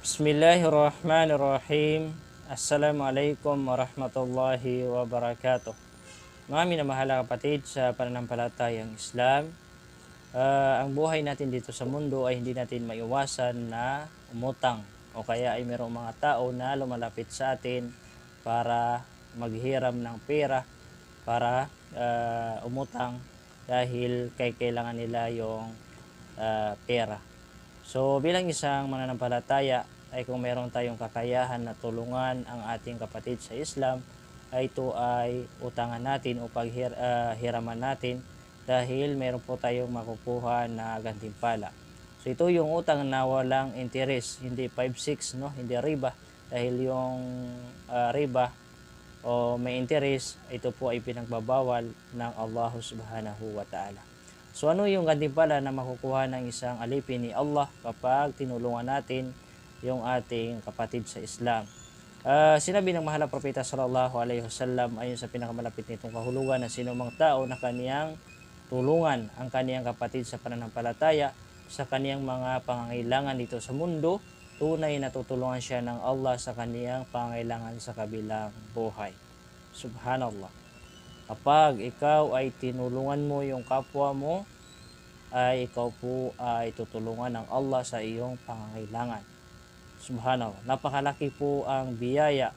Bismillahirrahmanirrahim. Assalamualaikum warahmatullahi wabarakatuh. Mga minamahal kapatid sa pananampalatayang Islam, ang buhay natin dito sa mundo ay hindi natin maiwasan na umutang o kaya ay mayroong mga tao na lumalapit sa atin para maghiram ng pera para umutang dahil kailangan nila yung pera. So bilang isang mananampalataya ay kung meron tayong kakayahan na tulungan ang ating kapatid sa Islam, ay ito ay utangan natin o paghiraman natin dahil meron po tayong makukuha na gantimpala. So ito yung utang na walang interest, hindi 5-6, no? Hindi riba, dahil yung riba o may interest, ito po ay pinagbabawal ng Allah subhanahu wa ta'ala. So ano yung gantimpala na makukuha ng isang alipin ni Allah kapag tinulungan natin yung ating kapatid sa Islam? Sinabi ng mahal na propeta sallallahu alaihi wasallam ayon sa pinakamalapit nitong kahulugan na sinumang tao na kaniyang tulungan ang kaniyang kapatid sa pananampalataya sa kaniyang mga pangangailangan dito sa mundo, tunay na tutulungan siya ng Allah sa kaniyang pangangailangan sa kabilang buhay. Subhanallah. Kapag ikaw ay tinulungan mo yung kapwa mo, ay ikaw po ay tutulungan ng Allah sa iyong pangangailangan. Subhanallah. Napakalaki po ang biyaya,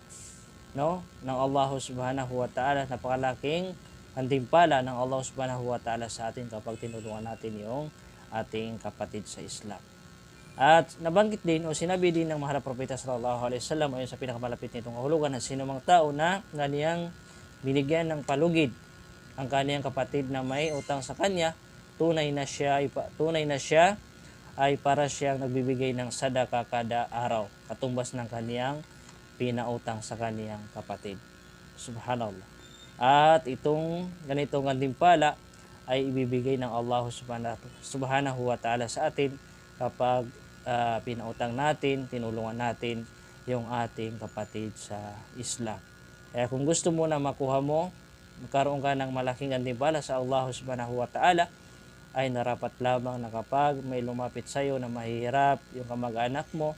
no, ng Allah subhanahu wa ta'ala. Napakalaking gantimpala ng Allah subhanahu wa ta'ala sa atin kapag tinulungan natin yung ating kapatid sa Islam. At nabanggit din o sinabi din ng mahal na propeta sallallahu alaihi wasallam ayon sa pinakamalapit nitong kahulugan na sinumang tao na ganiyang binigyan ng palugid ang kaniyang kapatid na may utang sa kanya, tunay na siya ay para siyang nagbibigay ng sadaka kada araw, katumbas ng kaniyang pinautang sa kaniyang kapatid. Subhanallah. At itong ganitong gantimpala ay ibibigay ng Allah subhanahu wa ta'ala sa atin kapag pinautang natin, tinulungan natin yung ating kapatid sa Islam. Kaya kung gusto mo na makuha mo, magkaroon ka ng malaking gantimpala sa Allah subhanahu wa ta'ala, ay narapat lamang na kapag may lumapit sa iyo na mahihirap yung kamag-anak mo,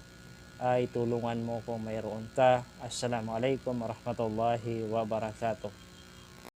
ay tulungan mo kung mayroon ka. Assalamualaikum warahmatullahi wabarakatuh.